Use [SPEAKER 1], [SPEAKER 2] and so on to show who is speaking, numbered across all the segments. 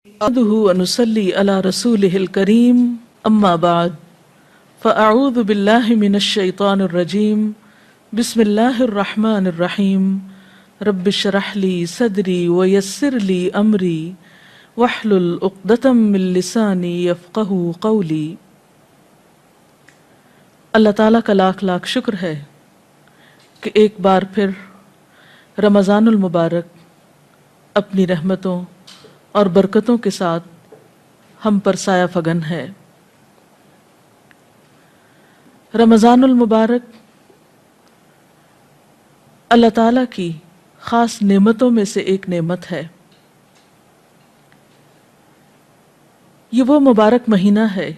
[SPEAKER 1] نحمده ونصلي على رسوله الكريم أما بعد فأعوذ بالله من الشيطان الرجيم بسم الله الرحمن الرحيم رب اشرح لي صدري ويسر لي أمري واحلل عقدة من لساني يفقهوا قولي۔ اللہ تعالیٰ کا لاکھ لاکھ شکر ہے کہ ایک بار پھر رمضان المبارک اپنی رحمتوں اور برکتوں کے ساتھ ہم پر سایہ فگن ہے۔ رمضان المبارک اللہ تعالیٰ کی خاص نعمتوں میں سے ایک نعمت ہے۔ یہ وہ مبارک مہینہ ہے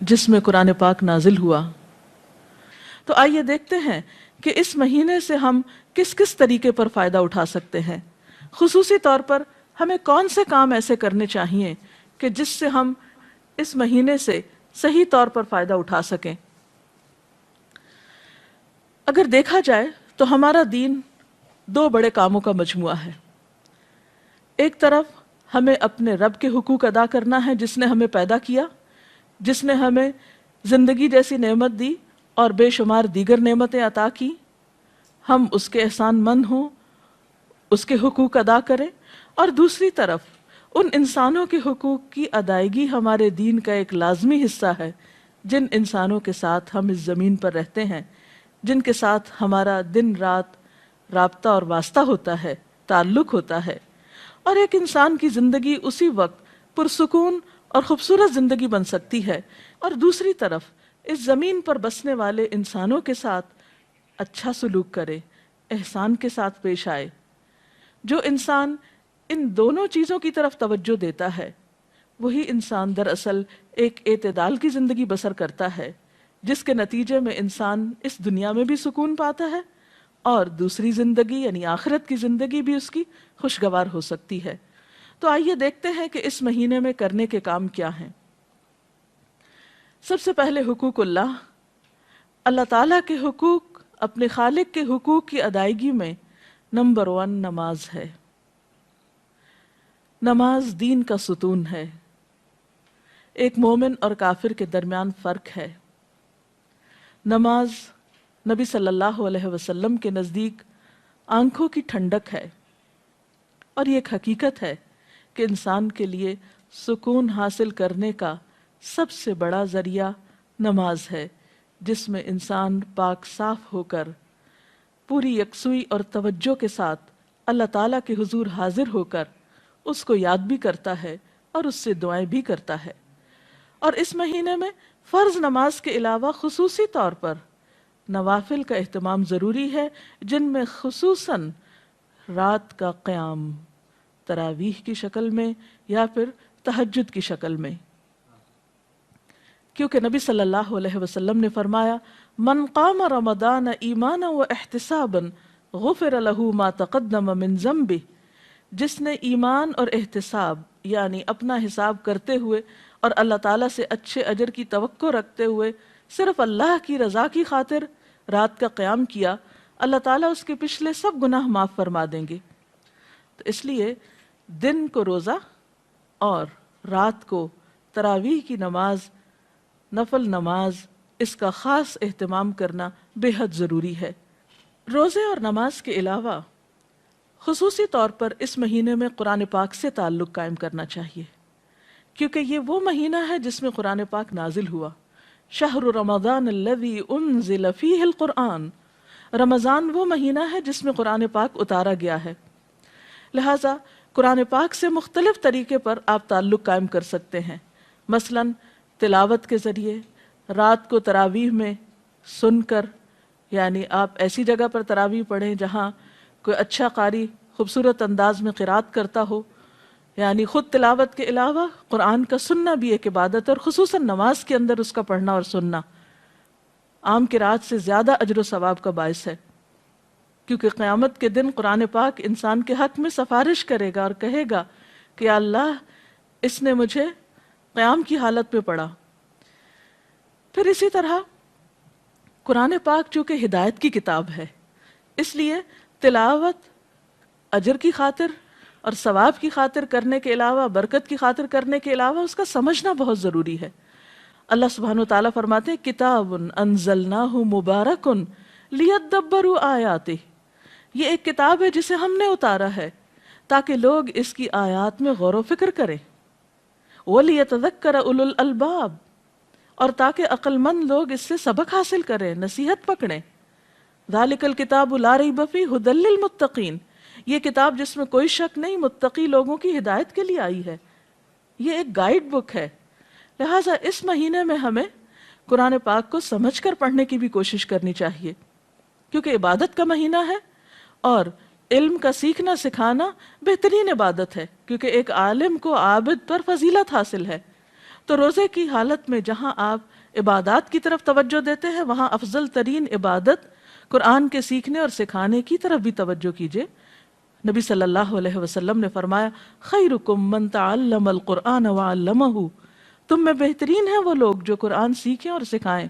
[SPEAKER 1] جس میں قرآن پاک نازل ہوا۔ تو آئیے دیکھتے ہیں کہ اس مہینے سے ہم کس کس طریقے پر فائدہ اٹھا سکتے ہیں، خصوصی طور پر ہمیں کون سے کام ایسے کرنے چاہیے کہ جس سے ہم اس مہینے سے صحیح طور پر فائدہ اٹھا سکیں۔ اگر دیکھا جائے تو ہمارا دین دو بڑے کاموں کا مجموعہ ہے۔ ایک طرف ہمیں اپنے رب کے حقوق ادا کرنا ہے جس نے ہمیں پیدا کیا، جس نے ہمیں زندگی جیسی نعمت دی اور بے شمار دیگر نعمتیں عطا کی، ہم اس کے احسان مند ہوں، اس کے حقوق ادا کریں۔ اور دوسری طرف ان انسانوں کے حقوق کی ادائیگی ہمارے دین کا ایک لازمی حصہ ہے، جن انسانوں کے ساتھ ہم اس زمین پر رہتے ہیں، جن کے ساتھ ہمارا دن رات رابطہ اور واسطہ ہوتا ہے، تعلق ہوتا ہے۔ اور ایک انسان کی زندگی اسی وقت پرسکون اور خوبصورت زندگی بن سکتی ہے اور دوسری طرف اس زمین پر بسنے والے انسانوں کے ساتھ اچھا سلوک کرے، احسان کے ساتھ پیش آئے۔ جو انسان ان دونوں چیزوں کی طرف توجہ دیتا ہے وہی انسان دراصل ایک اعتدال کی زندگی بسر کرتا ہے، جس کے نتیجے میں انسان اس دنیا میں بھی سکون پاتا ہے اور دوسری زندگی یعنی آخرت کی زندگی بھی اس کی خوشگوار ہو سکتی ہے۔ تو آئیے دیکھتے ہیں کہ اس مہینے میں کرنے کے کام کیا ہیں۔ سب سے پہلے حقوق اللہ تعالیٰ کے حقوق، اپنے خالق کے حقوق کی ادائیگی میں نمبر 1 نماز ہے۔ نماز دین کا ستون ہے، ایک مومن اور کافر کے درمیان فرق ہے۔ نماز نبی صلی اللہ علیہ وسلم کے نزدیک آنکھوں کی ٹھنڈک ہے، اور یہ ایک حقیقت ہے کہ انسان کے لیے سکون حاصل کرنے کا سب سے بڑا ذریعہ نماز ہے، جس میں انسان پاک صاف ہو کر پوری یکسوئی اور توجہ کے ساتھ اللہ تعالیٰ کے حضور حاضر ہو کر اس کو یاد بھی کرتا ہے اور اس سے دعائیں بھی کرتا ہے۔ اور اس مہینے میں فرض نماز کے علاوہ خصوصی طور پر نوافل کا اہتمام ضروری ہے، جن میں خصوصاً رات کا قیام تراویح کی شکل میں یا پھر تہجد کی شکل میں، کیونکہ نبی صلی اللہ علیہ وسلم نے فرمایا من قام رمضان ایمانا و احتسابا غفر له ما تقدم من ذنبه، جس نے ایمان اور احتساب یعنی اپنا حساب کرتے ہوئے اور اللہ تعالیٰ سے اچھے اجر کی توقع رکھتے ہوئے صرف اللہ کی رضا کی خاطر رات کا قیام کیا، اللہ تعالیٰ اس کے پچھلے سب گناہ معاف فرما دیں گے۔ تو اس لیے دن کو روزہ اور رات کو تراویح کی نماز، نفل نماز، اس کا خاص اہتمام کرنا بے حد ضروری ہے۔ روزے اور نماز کے علاوہ خصوصی طور پر اس مہینے میں قرآن پاک سے تعلق قائم کرنا چاہیے، کیونکہ یہ وہ مہینہ ہے جس میں قرآن پاک نازل ہوا۔ شہر رمضان الذی انزل فیہ القرآن، رمضان وہ مہینہ ہے جس میں قرآن پاک اتارا گیا ہے، لہٰذا قرآن پاک سے مختلف طریقے پر آپ تعلق قائم کر سکتے ہیں، مثلاً تلاوت کے ذریعے، رات کو تراویح میں سن کر، یعنی آپ ایسی جگہ پر تراویح پڑھیں جہاں کوئی اچھا قاری خوبصورت انداز میں قرات کرتا ہو، یعنی خود تلاوت کے علاوہ قرآن کا سننا بھی ایک عبادت ہے، اور خصوصاً نماز کے اندر اس کا پڑھنا اور سننا عام قرات سے زیادہ اجر و ثواب کا باعث ہے، کیونکہ قیامت کے دن قرآن پاک انسان کے حق میں سفارش کرے گا اور کہے گا کہ یا اللہ اس نے مجھے قیام کی حالت میں پڑھا۔ پھر اسی طرح قرآن پاک چونکہ ہدایت کی کتاب ہے، اس لیے تلاوت اجر کی خاطر اور ثواب کی خاطر کرنے کے علاوہ، برکت کی خاطر کرنے کے علاوہ اس کا سمجھنا بہت ضروری ہے۔ اللہ سبحانہ وتعالیٰ فرماتے ہیں کتاب انزلناہ مبارک لیدبروا آیاتہ، یہ ایک کتاب ہے جسے ہم نے اتارا ہے تاکہ لوگ اس کی آیات میں غور و فکر کریں، وَلِيَتَذَكَّرَ أُولُو الْأَلْبَابِ، اور تاکہ عقل مند لوگ اس سے سبق حاصل کریں، نصیحت پکڑیں۔ ذَلِكَ الْكِتَابُ لَا رَيْبَ فِيهِ هُدًى لِّلْمُتَّقِينَ، یہ کتاب جس میں کوئی شک نہیں، متقی لوگوں کی ہدایت کے لیے آئی ہے، یہ ایک گائیڈ بک ہے۔ لہٰذا اس مہینے میں ہمیں قرآن پاک کو سمجھ کر پڑھنے کی بھی کوشش کرنی چاہیے، کیونکہ عبادت کا مہینہ ہے اور علم کا سیکھنا سکھانا بہترین عبادت ہے، کیونکہ ایک عالم کو عابد پر فضیلت حاصل ہے۔ تو روزے کی حالت میں جہاں آپ عبادات کی طرف توجہ دیتے ہیں، وہاں افضل ترین عبادت قرآن کے سیکھنے اور سکھانے کی طرف بھی توجہ کیجیے۔ نبی صلی اللہ علیہ وسلم نے فرمایا خیرکم من تعلم القرآن وعلمہ، تم میں بہترین ہیں وہ لوگ جو قرآن سیکھیں اور سکھائیں۔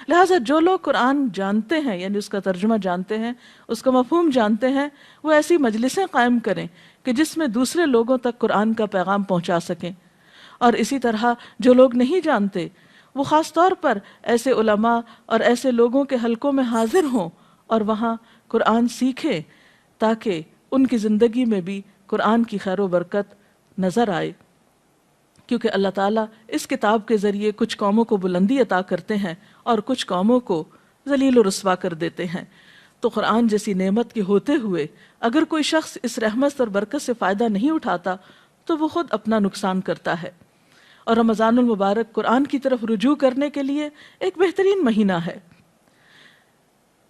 [SPEAKER 1] لہٰذا جو لوگ قرآن جانتے ہیں، یعنی اس کا ترجمہ جانتے ہیں، اس کا مفہوم جانتے ہیں، وہ ایسی مجلسیں قائم کریں کہ جس میں دوسرے لوگوں تک قرآن کا پیغام پہنچا سکیں۔ اور اسی طرح جو لوگ نہیں جانتے وہ خاص طور پر ایسے علماء اور ایسے لوگوں کے حلقوں میں حاضر ہوں اور وہاں قرآن سیکھیں تاکہ ان کی زندگی میں بھی قرآن کی خیر و برکت نظر آئے، کیونکہ اللہ تعالیٰ اس کتاب کے ذریعے کچھ قوموں کو بلندی عطا کرتے ہیں اور کچھ قوموں کو ذلیل و رسوا کر دیتے ہیں۔ تو قرآن جیسی نعمت کے ہوتے ہوئے اگر کوئی شخص اس رحمت اور برکت سے فائدہ نہیں اٹھاتا تو وہ خود اپنا نقصان کرتا ہے۔ اور رمضان المبارک قرآن کی طرف رجوع کرنے کے لیے ایک بہترین مہینہ ہے۔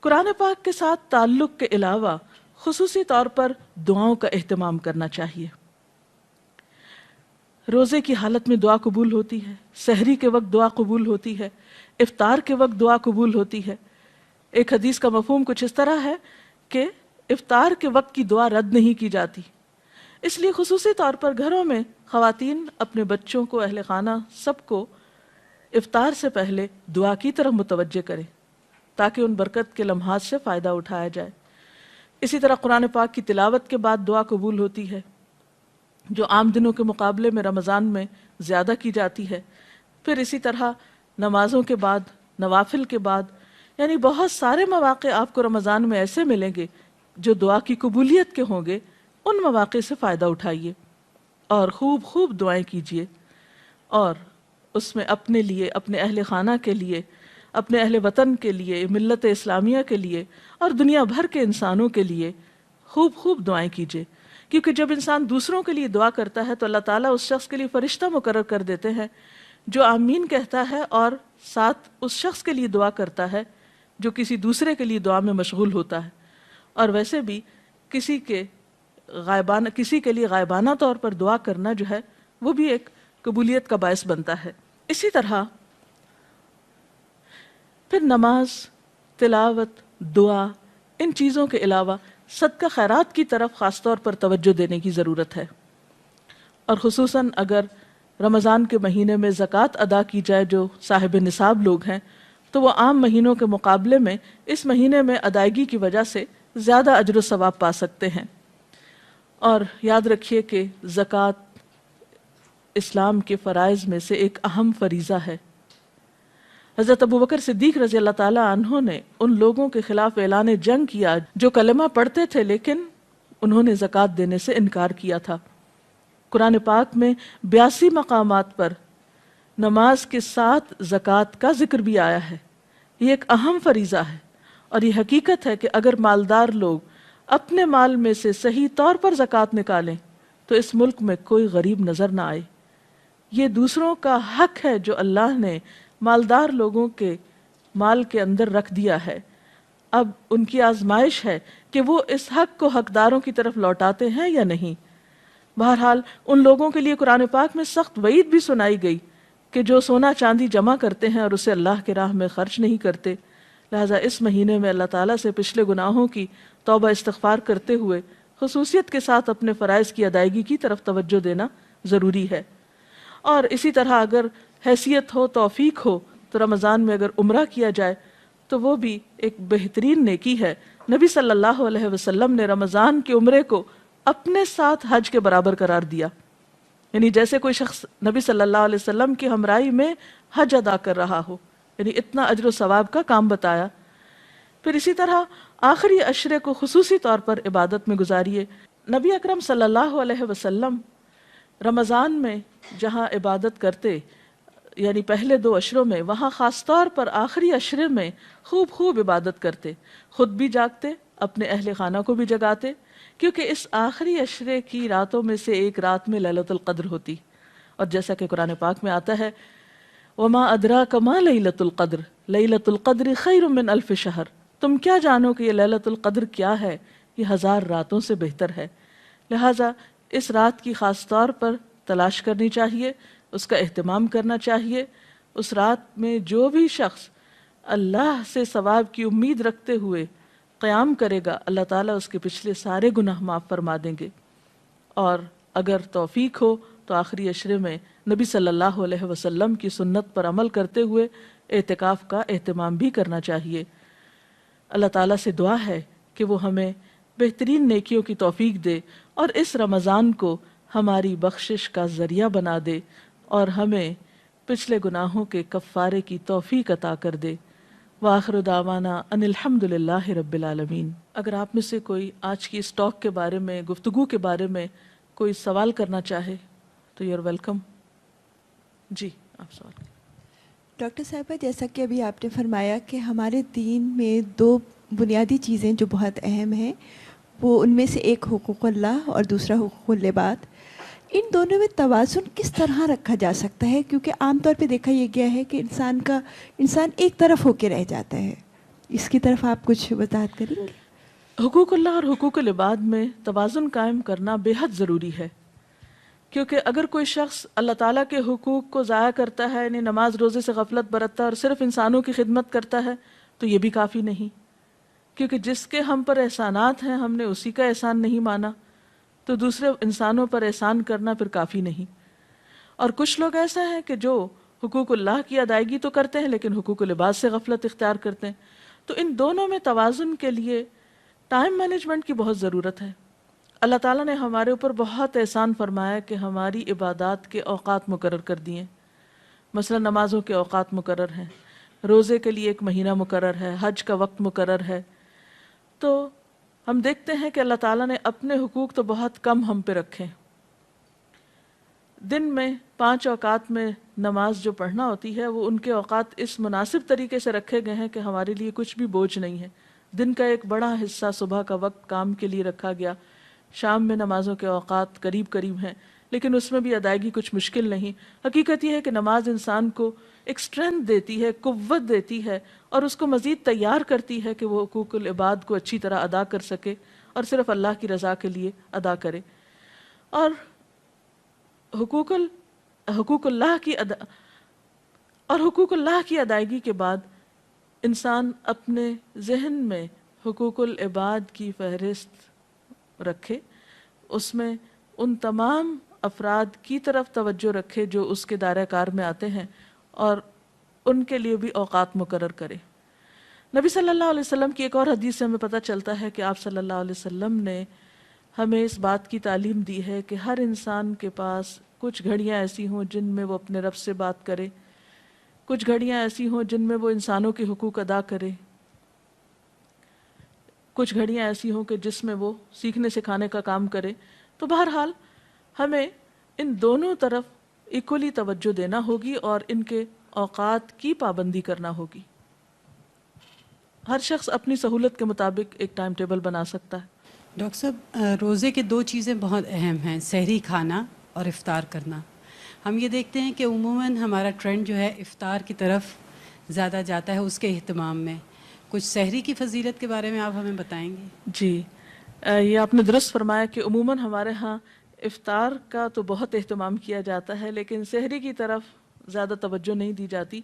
[SPEAKER 1] قرآن پاک کے ساتھ تعلق کے علاوہ خصوصی طور پر دعاؤں کا اہتمام کرنا چاہیے۔ روزے کی حالت میں دعا قبول ہوتی ہے، سحری کے وقت دعا قبول ہوتی ہے، افطار کے وقت دعا قبول ہوتی ہے۔ ایک حدیث کا مفہوم کچھ اس طرح ہے کہ افطار کے وقت کی دعا رد نہیں کی جاتی، اس لیے خصوصی طور پر گھروں میں خواتین اپنے بچوں کو، اہل خانہ سب کو افطار سے پہلے دعا کی طرف متوجہ کریں تاکہ ان برکت کے لمحات سے فائدہ اٹھایا جائے۔ اسی طرح قرآن پاک کی تلاوت کے بعد دعا قبول ہوتی ہے، جو عام دنوں کے مقابلے میں رمضان میں زیادہ کی جاتی ہے۔ پھر اسی طرح نمازوں کے بعد، نوافل کے بعد، یعنی بہت سارے مواقع آپ کو رمضان میں ایسے ملیں گے جو دعا کی قبولیت کے ہوں گے۔ ان مواقع سے فائدہ اٹھائیے اور خوب خوب دعائیں کیجیے، اور اس میں اپنے لیے، اپنے اہل خانہ کے لیے، اپنے اہل وطن کے لیے، ملت اسلامیہ کے لیے اور دنیا بھر کے انسانوں کے لیے خوب خوب دعائیں کیجیے، کیونکہ جب انسان دوسروں کے لیے دعا کرتا ہے تو اللہ تعالیٰ اس شخص کے لیے فرشتہ مقرر کر دیتے ہیں جو آمین کہتا ہے اور ساتھ اس شخص کے لیے دعا کرتا ہے جو کسی دوسرے کے لیے دعا میں مشغول ہوتا ہے۔ اور ویسے بھی کسی کے لیے غائبانہ طور پر دعا کرنا جو ہے وہ بھی ایک قبولیت کا باعث بنتا ہے۔ اسی طرح پھر نماز، تلاوت، دعا، ان چیزوں کے علاوہ صدقہ خیرات کی طرف خاص طور پر توجہ دینے کی ضرورت ہے، اور خصوصاً اگر رمضان کے مہینے میں زکوٰۃ ادا کی جائے جو صاحب نصاب لوگ ہیں تو وہ عام مہینوں کے مقابلے میں اس مہینے میں ادائیگی کی وجہ سے زیادہ اجر و ثواب پا سکتے ہیں۔ اور یاد رکھیے کہ زکوٰۃ اسلام کے فرائض میں سے ایک اہم فریضہ ہے۔ حضرت ابوبکر صدیق رضی اللہ تعالیٰ عنہ نے ان لوگوں کے خلاف اعلان جنگ کیا جو کلمہ پڑھتے تھے لیکن انہوں نے زکوٰۃ دینے سے انکار کیا تھا۔ قرآن پاک میں 82 مقامات پر نماز کے ساتھ زکوٰۃ کا ذکر بھی آیا ہے۔ یہ ایک اہم فریضہ ہے، اور یہ حقیقت ہے کہ اگر مالدار لوگ اپنے مال میں سے صحیح طور پر زکوٰۃ نکالیں تو اس ملک میں کوئی غریب نظر نہ آئے۔ یہ دوسروں کا حق ہے جو اللہ نے مالدار لوگوں کے مال کے اندر رکھ دیا ہے۔ اب ان کی آزمائش ہے کہ وہ اس حق کو حقداروں کی طرف لوٹاتے ہیں یا نہیں۔ بہرحال ان لوگوں کے لیے قرآن پاک میں سخت وعید بھی سنائی گئی کہ جو سونا چاندی جمع کرتے ہیں اور اسے اللہ کی راہ میں خرچ نہیں کرتے۔ لہٰذا اس مہینے میں اللہ تعالیٰ سے پچھلے گناہوں کی توبہ استغفار کرتے ہوئے خصوصیت کے ساتھ اپنے فرائض کی ادائیگی کی طرف توجہ دینا ضروری ہے۔ اور اسی طرح اگر حیثیت ہو، توفیق ہو تو رمضان میں اگر عمرہ کیا جائے تو وہ بھی ایک بہترین نیکی ہے۔ نبی صلی اللہ علیہ وسلم نے رمضان کے عمرے کو اپنے ساتھ حج کے برابر قرار دیا. یعنی جیسے کوئی شخص نبی صلی اللہ علیہ وسلم کی ہمراہی میں حج ادا کر رہا ہو، یعنی اتنا اجر و ثواب کا کام بتایا. پھر اسی طرح آخری عشرے کو خصوصی طور پر عبادت میں گزاریے. نبی اکرم صلی اللہ علیہ وسلم رمضان میں جہاں عبادت کرتے، یعنی پہلے 2 عشروں میں، وہاں خاص طور پر آخری عشرے میں خوب عبادت کرتے، خود بھی جاگتے، اپنے اہل خانہ کو بھی جگاتے، کیونکہ اس آخری عشرے کی راتوں میں سے ایک رات میں لیلۃ القدر ہوتی. اور جیسا کہ قرآن پاک میں آتا ہے وَمَا أَدْرَاكَ مَا لَيْلَةُ الْقَدْرِ لَيْلَةُ الْقَدْرِ خَيْرٌ مِّنْ أَلْفِ شَهْرٍ. تم کیا جانو کہ یہ لیلۃ القدر کیا ہے، یہ 1000 راتوں سے بہتر ہے. لہٰذا اس رات کی خاص طور پر تلاش کرنی چاہیے، اس کا اہتمام کرنا چاہیے. اس رات میں جو بھی شخص اللہ سے ثواب کی امید رکھتے ہوئے قیام کرے گا، اللہ تعالیٰ اس کے پچھلے سارے گناہ معاف فرما دیں گے. اور اگر توفیق ہو تو آخری عشرے میں نبی صلی اللہ علیہ وسلم کی سنت پر عمل کرتے ہوئے اعتکاف کا اہتمام بھی کرنا چاہیے. اللہ تعالیٰ سے دعا ہے کہ وہ ہمیں بہترین نیکیوں کی توفیق دے اور اس رمضان کو ہماری بخشش کا ذریعہ بنا دے اور ہمیں پچھلے گناہوں کے کفارے کی توفیق عطا کر دے. وآخر دعوانا ان الحمد للہ رب العالمین. اگر آپ میں سے کوئی آج کی اس ٹاک کے بارے میں، گفتگو کے بارے میں کوئی سوال کرنا چاہے تو یو آر ویلکم. جی آپ سوال کریں.
[SPEAKER 2] ڈاکٹر صاحبہ، جیسا کہ ابھی آپ نے فرمایا کہ ہمارے دین میں 2 بنیادی چیزیں جو بہت اہم ہیں، وہ ان میں سے ایک حقوق اللہ اور دوسرا حقوق العباد. ان دونوں میں توازن کس طرح رکھا جا سکتا ہے؟ کیونکہ عام طور پہ دیکھا یہ گیا ہے کہ انسان ایک طرف ہو کے رہ جاتا ہے. اس کی طرف آپ کچھ وضاحت کریں گے؟
[SPEAKER 1] حقوق اللہ اور حقوق العباد میں توازن قائم کرنا بے حد ضروری ہے، کیونکہ اگر کوئی شخص اللہ تعالیٰ کے حقوق کو ضائع کرتا ہے، یعنی نماز روزے سے غفلت برتتا ہے اور صرف انسانوں کی خدمت کرتا ہے، تو یہ بھی کافی نہیں. کیونکہ جس کے ہم پر احسانات ہیں ہم نے اسی کا احسان نہیں مانا، تو دوسرے انسانوں پر احسان کرنا پھر کافی نہیں. اور کچھ لوگ ایسا ہیں کہ جو حقوق اللہ کی ادائیگی تو کرتے ہیں لیکن حقوق العباد سے غفلت اختیار کرتے ہیں. تو ان دونوں میں توازن کے لیے ٹائم مینجمنٹ کی بہت ضرورت ہے. اللہ تعالیٰ نے ہمارے اوپر بہت احسان فرمایا کہ ہماری عبادات کے اوقات مقرر کر دیے. مثلا نمازوں کے اوقات مقرر ہیں، روزے کے لیے ایک مہینہ مقرر ہے، حج کا وقت مقرر ہے. تو ہم دیکھتے ہیں کہ اللہ تعالیٰ نے اپنے حقوق تو بہت کم ہم پہ رکھے. دن میں 5 اوقات میں نماز جو پڑھنا ہوتی ہے وہ ان کے اوقات اس مناسب طریقے سے رکھے گئے ہیں کہ ہمارے لیے کچھ بھی بوجھ نہیں ہے. دن کا ایک بڑا حصہ صبح کا وقت کام کے لیے رکھا گیا، شام میں نمازوں کے اوقات قریب قریب ہیں لیکن اس میں بھی ادائیگی کچھ مشکل نہیں. حقیقت یہ ہے کہ نماز انسان کو ایک اسٹرینتھ دیتی ہے، قوت دیتی ہے اور اس کو مزید تیار کرتی ہے کہ وہ حقوق العباد کو اچھی طرح ادا کر سکے اور صرف اللہ کی رضا کے لیے ادا کرے. اور حقوق اللہ کی ادائیگی کے بعد انسان اپنے ذہن میں حقوق العباد کی فہرست رکھے، اس میں ان تمام افراد کی طرف توجہ رکھے جو اس کے دائرہ کار میں آتے ہیں اور ان کے لیے بھی اوقات مقرر کرے. نبی صلی اللہ علیہ وسلم کی ایک اور حدیث سے ہمیں پتہ چلتا ہے کہ آپ صلی اللہ علیہ وسلم نے ہمیں اس بات کی تعلیم دی ہے کہ ہر انسان کے پاس کچھ گھڑیاں ایسی ہوں جن میں وہ اپنے رب سے بات کرے، کچھ گھڑیاں ایسی ہوں جن میں وہ انسانوں کے حقوق ادا کرے، کچھ گھڑیاں ایسی ہوں کہ جس میں وہ سیکھنے سکھانے کا کام کرے. تو بہرحال ہمیں ان دونوں طرف ایکولی توجہ دینا ہوگی اور ان کے اوقات کی پابندی کرنا ہوگی. ہر شخص اپنی سہولت کے مطابق ایک ٹائم ٹیبل بنا سکتا ہے.
[SPEAKER 3] ڈاکٹر صاحب، روزے کے 2 چیزیں بہت اہم ہیں، سحری کھانا اور افطار کرنا. ہم یہ دیکھتے ہیں کہ عموماً ہمارا ٹرینڈ جو ہے افطار کی طرف زیادہ جاتا ہے، اس کے اہتمام میں. کچھ سحری کی فضیلت کے بارے میں آپ ہمیں بتائیں گے؟
[SPEAKER 1] جی، یہ آپ نے درست فرمایا کہ عموماً ہمارے ہاں افطار کا تو بہت اہتمام کیا جاتا ہے لیکن سحری کی طرف زیادہ توجہ نہیں دی جاتی.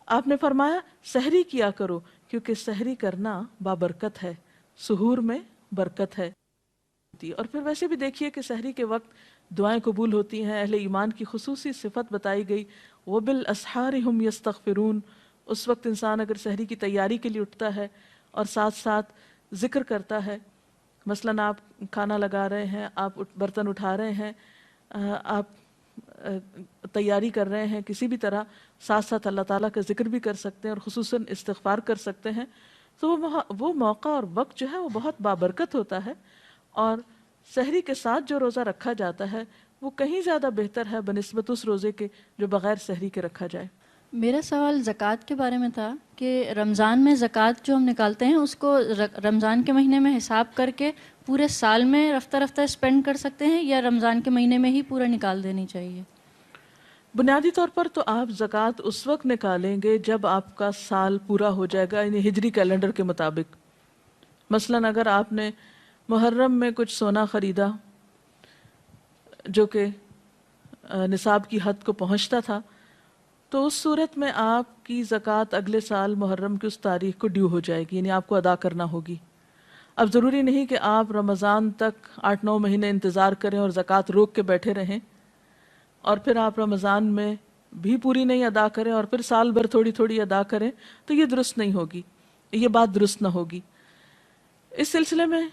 [SPEAKER 1] آپ نے فرمایا سحری کیا کرو کیونکہ سحری کرنا بابرکت ہے، سحور میں برکت ہے. اور پھر ویسے بھی دیکھیے کہ سحری کے وقت دعائیں قبول ہوتی ہیں. اہل ایمان کی خصوصی صفت بتائی گئی، وَبِالْأَسْحَارِ هُمْ يَسْتَغْفِرُونَ. اس وقت انسان اگر سحری کی تیاری کے لیے اٹھتا ہے اور ساتھ ساتھ ذکر کرتا ہے مثلاً آپ کھانا لگا رہے ہیں، آپ برتن اٹھا رہے ہیں، آپ تیاری کر رہے ہیں کسی بھی طرح، ساتھ ساتھ اللہ تعالیٰ کا ذکر بھی کر سکتے ہیں اور خصوصاً استغفار کر سکتے ہیں، تو وہ موقع اور وقت جو ہے وہ بہت بابرکت ہوتا ہے. اور سحری کے ساتھ جو روزہ رکھا جاتا ہے وہ کہیں زیادہ بہتر ہے بنسبت اس روزے کے جو بغیر سحری کے رکھا جائے.
[SPEAKER 4] میرا سوال زکوٰۃ کے بارے میں تھا کہ رمضان میں زکوٰۃ جو ہم نکالتے ہیں اس کو رمضان کے مہینے میں حساب کر کے پورے سال میں رفتہ رفتہ اسپینڈ کر سکتے ہیں یا رمضان کے مہینے میں ہی پورا نکال دینی چاہیے؟
[SPEAKER 1] بنیادی طور پر تو آپ زکوٰۃ اس وقت نکالیں گے جب آپ کا سال پورا ہو جائے گا، یعنی ہجری کیلنڈر کے مطابق. مثلاً اگر آپ نے محرم میں کچھ سونا خریدا جو کہ نصاب کی حد کو پہنچتا تھا، تو اس صورت میں آپ کی زکوٰۃ اگلے سال محرم کی اس تاریخ کو ڈیو ہو جائے گی، یعنی آپ کو ادا کرنا ہوگی. اب ضروری نہیں کہ آپ رمضان تک 8-9 مہینے انتظار کریں اور زکوٰۃ روک کے بیٹھے رہیں اور پھر آپ رمضان میں بھی پوری نہیں ادا کریں اور پھر سال بھر تھوڑی تھوڑی ادا کریں، تو یہ درست نہیں ہوگی، یہ بات درست نہ ہوگی. اس سلسلے میں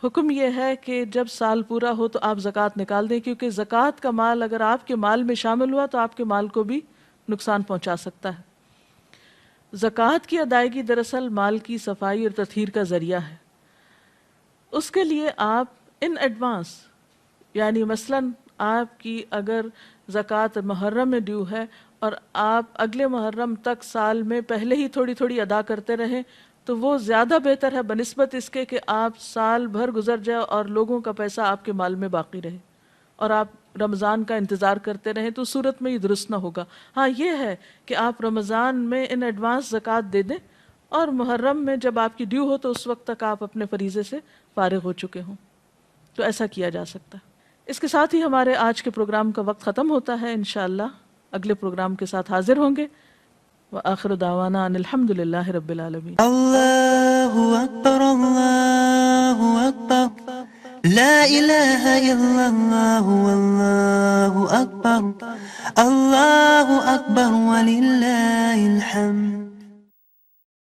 [SPEAKER 1] حکم یہ ہے کہ جب سال پورا ہو تو آپ زکوٰۃ نکال دیں، کیونکہ زکوٰۃ کا مال اگر آپ کے مال میں شامل ہوا تو آپ کے مال کو بھی نقصان پہنچا سکتا ہے. زکوٰۃ کی ادائیگی دراصل مال کی صفائی اور تطہیر کا ذریعہ ہے. اس کے لیے آپ ان ایڈوانس، یعنی مثلاً آپ کی اگر زکوٰۃ محرم میں ڈیو ہے اور آپ اگلے محرم تک سال میں پہلے ہی تھوڑی تھوڑی ادا کرتے رہیں، تو وہ زیادہ بہتر ہے بنسبت اس کے کہ آپ سال بھر گزر جائے اور لوگوں کا پیسہ آپ کے مال میں باقی رہے اور آپ رمضان کا انتظار کرتے رہیں، تو صورت میں یہ درست نہ ہوگا. ہاں یہ ہے کہ آپ رمضان میں ان ایڈوانس زکوٰۃ دے دیں اور محرم میں جب آپ کی ڈیو ہو تو اس وقت تک آپ اپنے فریضے سے فارغ ہو چکے ہوں، تو ایسا کیا جا سکتا ہے. اس کے ساتھ ہی ہمارے آج کے پروگرام کا وقت ختم ہوتا ہے. انشاءاللہ اگلے پروگرام کے ساتھ حاضر ہوں گے. وآخر دعوانا ان الحمد للہ رب العالمین.
[SPEAKER 5] اللہ اکبر اللہ اکبر لا الہ الا اللہ واللہ اکبر اللہ اکبر وللہ الحمد.